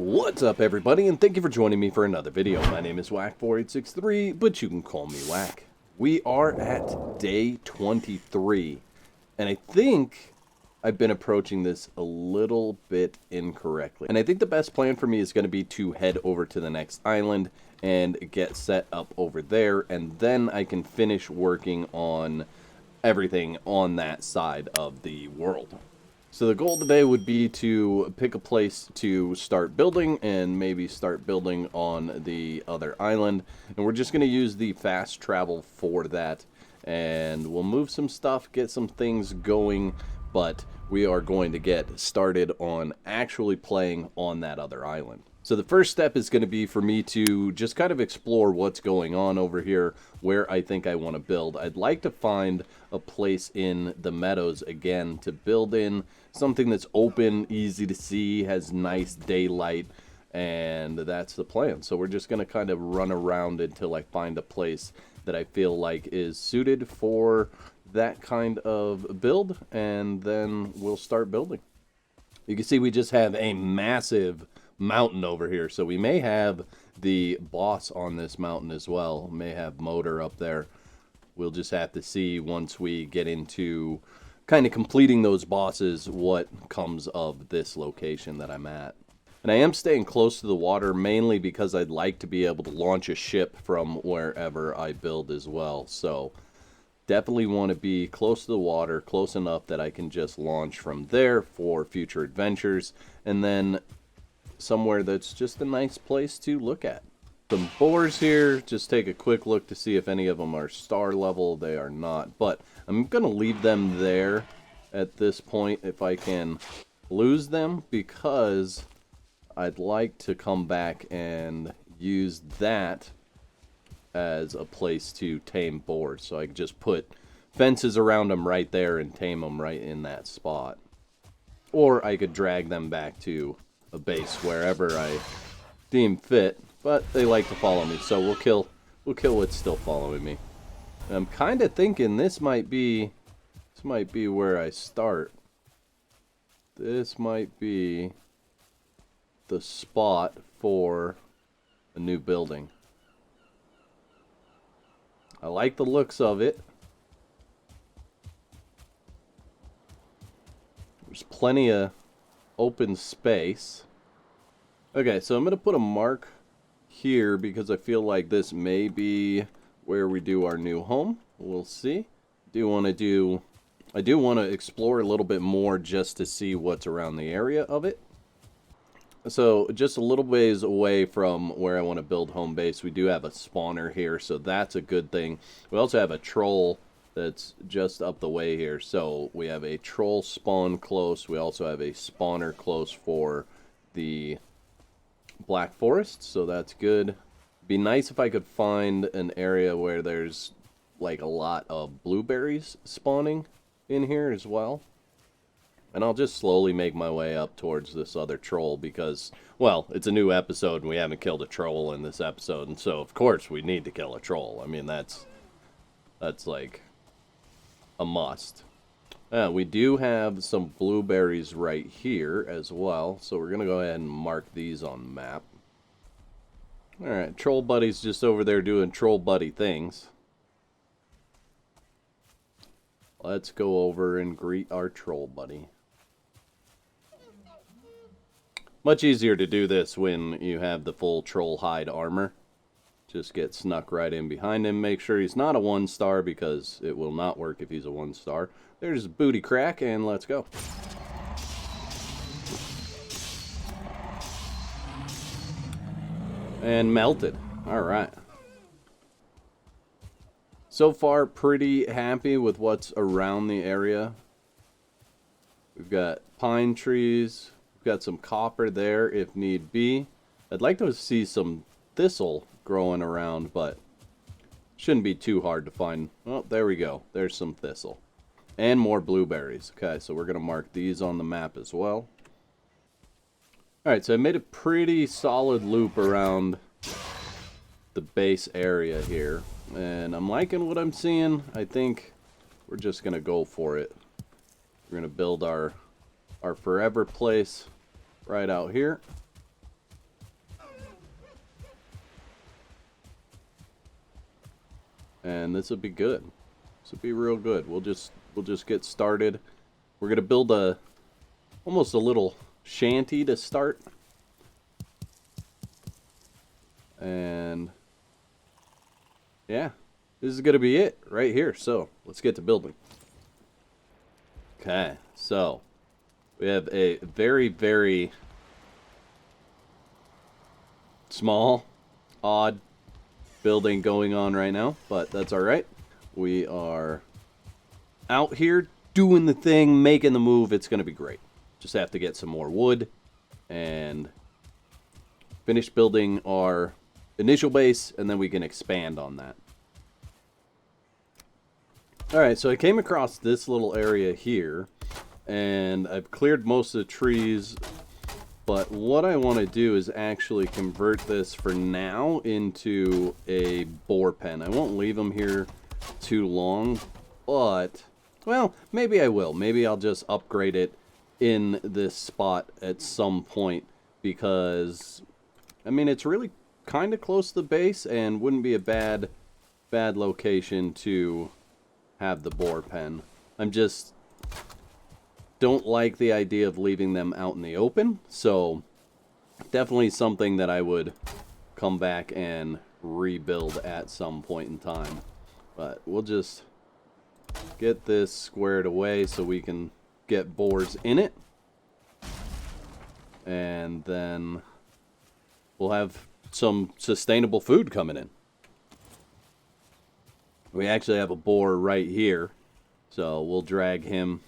What's up, everybody, and thank you for joining me for another video. My name is Whack4863, but you can call me Whack. We are at day 23, and I think I've been approaching this a little bit incorrectly. And I think the best plan for me is going to be to head over to the next island and get set up over there, and then I can finish working on everything on that side of the world. So the goal today would be to pick a place to start building and maybe start building on the other island. And we're just going to use the fast travel for that. And we'll move some stuff, get some things going, but we are going to get started on actually playing on that other island. So the first step is going to be for me to just kind of explore what's going on over here, where I think I want to build. I'd like to find a place in the meadows again to build in something that's open, easy to see, has nice daylight, and that's the plan. So we're just going to kind of run around until I find a place that I feel like is suited for that kind of build, and then we'll start building. You can see we just have a massive mountain over here, so we may have the boss on this mountain as well. May have motor up there. We'll just have to see once we get into kind of completing those bosses what comes of this location that I'm at. And I am staying close to the water mainly because I'd like to be able to launch a ship from wherever I build as well. So definitely want to be close to the water, close enough that I can just launch from there for future adventures, and then somewhere that's just a nice place to look at. Some boars here, just take a quick look to see if any of them are star level. They are not, but I'm going to leave them there at this point if I can lose them, because I'd like to come back and use that as a place to tame boars. So I can just put fences around them right there and tame them right in that spot. Or I could drag them back to a base wherever I deem fit, but they like to follow me, so we'll kill what's still following me. And I'm kind of thinking this might be where I start. This might be the spot for a new building. I like the looks of it. There's plenty of open space. Okay, so I'm going to put a mark here because I feel like this may be where we do our new home. We'll see. I do want to explore a little bit more just to see what's around the area of it. So just a little ways away from where I want to build home base, we do have a spawner here, so that's a good thing. We also have a troll that's just up the way here, so we have a troll spawn close. We also have a spawner close for the Black Forest, so that's good. Be nice if I could find an area where there's like a lot of blueberries spawning in here as well. And I'll just slowly make my way up towards this other troll because, well, it's a new episode and we haven't killed a troll in this episode, and so of course we need to kill a troll. I mean, that's like a must. We do have some blueberries right here as well, so we're going to go ahead and mark these on the map. Alright, Troll Buddy's just over there doing Troll Buddy things. Let's go over and greet our Troll Buddy. Much easier to do this when you have the full troll hide armor. Just get snuck right in behind him. Make sure he's not a 1-star because it will not work if he's a 1-star. There's Booty Crack, and let's go. And melted. Alright. So far, pretty happy with what's around the area. We've got pine trees. We've got some copper there if need be. I'd like to see some thistle growing around, but shouldn't be too hard to find. Oh, there we go. There's some thistle. And more blueberries. Okay, so we're going to mark these on the map as well. Alright, so I made a pretty solid loop around the base area here. And I'm liking what I'm seeing. I think we're just going to go for it. We're going to build our forever place right out here. and this will be good. This will be real good. We'll just get started. We're gonna build almost a little shanty to start, and yeah, this is gonna be it right here. So let's get to building. Okay, so we have a very, very small, odd building going on right now, but that's all right. We are out here doing the thing, making the move. It's going to be great. Just have to get some more wood and finish building our initial base, and then we can expand on that. All right, so I came across this little area here, and I've cleared most of the trees, but what I want to do is actually convert this for now into a boar pen. I won't leave them here too long, but, well, maybe I will. Maybe I'll just upgrade it in this spot at some point, because, I mean, it's really kind of close to the base and wouldn't be a bad location to have the boar pen. I'm just don't like the idea of leaving them out in the open, so definitely something that I would come back and rebuild at some point in time. But we'll just get this squared away so we can get boars in it, and then we'll have some sustainable food coming in. We actually have a boar right here, so we'll drag him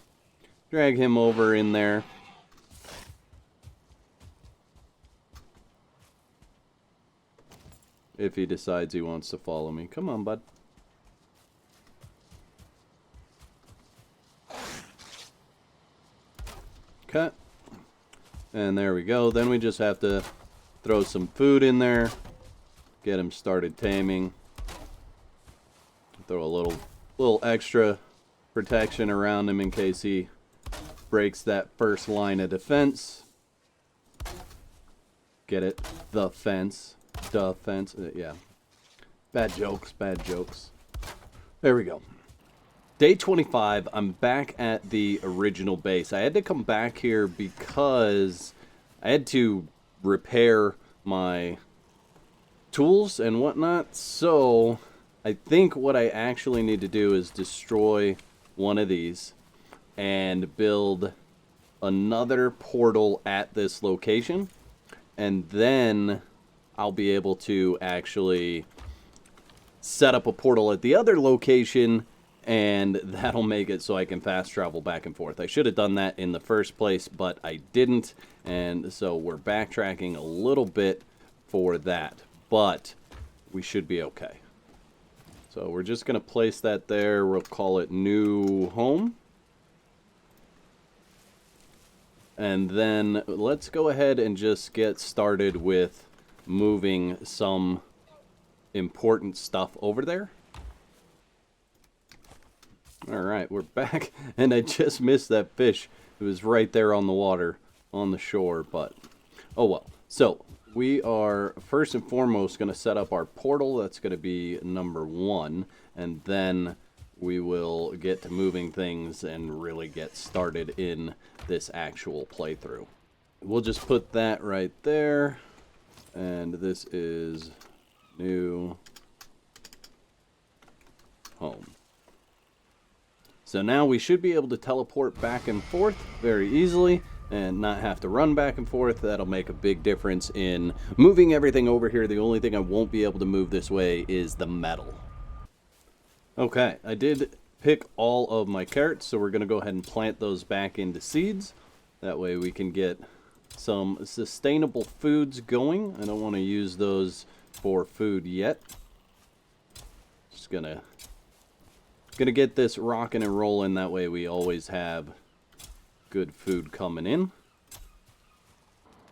over in there. If he decides he wants to follow me. Come on, bud. Cut. And there we go. Then we just have to throw some food in there. Get him started taming. Throw a little extra protection around him in case he breaks that first line of defense. Get it? The fence. Defense. Yeah. Bad jokes. Bad jokes. There we go. Day 25. I'm back at the original base. I had to come back here because I had to repair my tools and whatnot. So I think what I actually need to do is destroy one of these and build another portal at this location, and then I'll be able to actually set up a portal at the other location, and that'll make it so I can fast travel back and forth. I should have done that in the first place, but I didn't, and so we're backtracking a little bit for that, but we should be okay. So we're just going to place that there. We'll call it new home. And then let's go ahead and just get started with moving some important stuff over there. All right, we're back. And I just missed that fish. It was right there on the water, on the shore, but oh well. So we are first and foremost going to set up our portal. That's going to be number 1. And then we will get to moving things and really get started in this actual playthrough. We'll just put that right there. And this is new home. So now we should be able to teleport back and forth very easily and not have to run back and forth. That'll make a big difference in moving everything over here. The only thing I won't be able to move this way is the metal. Okay, I did pick all of my carrots, so we're going to go ahead and plant those back into seeds. That way we can get some sustainable foods going. I don't want to use those for food yet. Just gonna get this rocking and rolling. That way we always have good food coming in.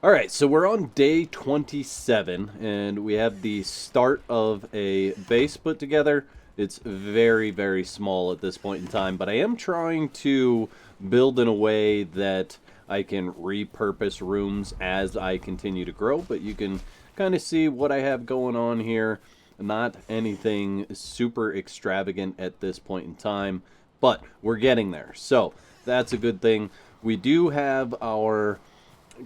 Alright, so we're on day 27, and we have the start of a base put together. It's very, very small at this point in time, but I am trying to build in a way that I can repurpose rooms as I continue to grow, but you can kind of see what I have going on here. Not anything super extravagant at this point in time, but we're getting there. So that's a good thing. We do have our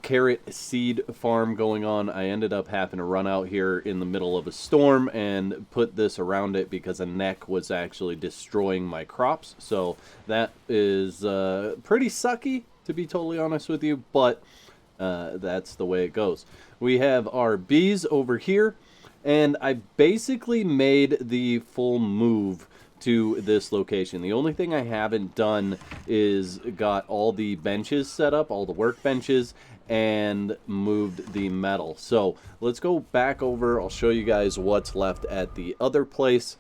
carrot seed farm going on. I ended up having to run out here in the middle of a storm and put this around it because a neck was actually destroying my crops. So that is pretty sucky, to be totally honest with you, but that's the way it goes. We have our bees over here, and I basically made the full move to this location. The only thing I haven't done is got all the benches set up, all the workbenches, and moved the metal. So let's go back over. I'll show you guys what's left at the other place.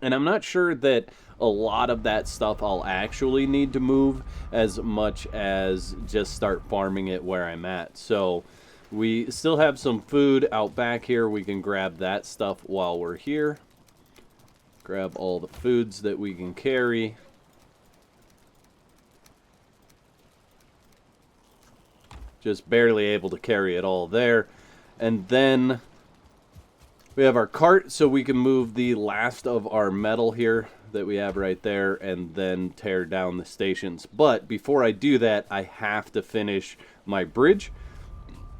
And I'm not sure that a lot of that stuff I'll actually need to move as much as just start farming it where I'm at. So we still have some food out back here. We can grab that stuff while we're here. Grab all the foods that we can carry. Just barely able to carry it all there. And then we have our cart, so we can move the last of our metal here that we have right there and then tear down the stations. But before I do that, I have to finish my bridge,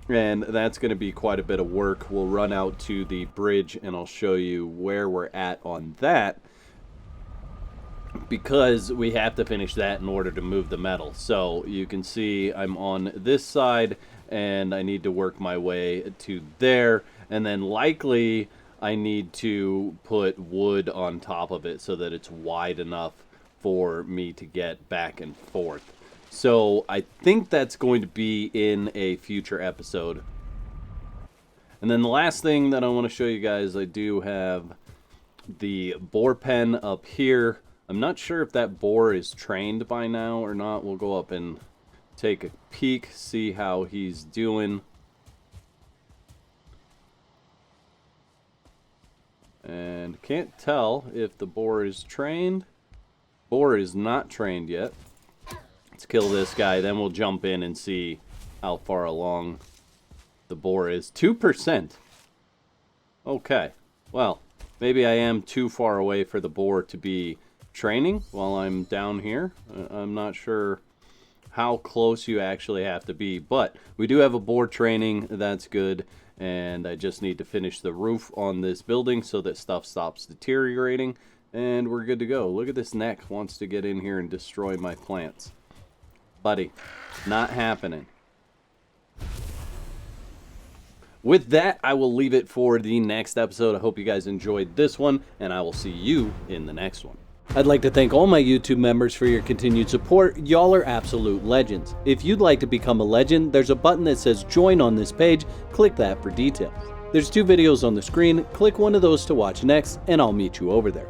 and that's going to be quite a bit of work. We'll run out to the bridge and I'll show you where we're at on that, because we have to finish that in order to move the metal. So you can see I'm on this side and I need to work my way to there, and then likely I need to put wood on top of it so that it's wide enough for me to get back and forth. So I think that's going to be in a future episode. And then the last thing that I want to show you guys, I do have the boar pen up here. I'm not sure if that boar is trained by now or not. We'll go up and take a peek, see how he's doing. And can't tell if the boar is trained. Boar is not trained yet. Let's kill this guy, then we'll jump in and see how far along the boar is. 2%. Okay, well, maybe I am too far away for the boar to be training while I'm down here. I'm not sure how close you actually have to be, but we do have a boar training. That's good. And I just need to finish the roof on this building so that stuff stops deteriorating, and we're good to go. Look at this neck, wants to get in here and destroy my plants. Buddy, not happening. With that, I will leave it for the next episode. I hope you guys enjoyed this one, and I will see you in the next one. I'd like to thank all my YouTube members for your continued support. Y'all are absolute legends. If you'd like to become a legend, there's a button that says join on this page. Click that for details. There's 2 videos on the screen. Click one of those to watch next, and I'll meet you over there.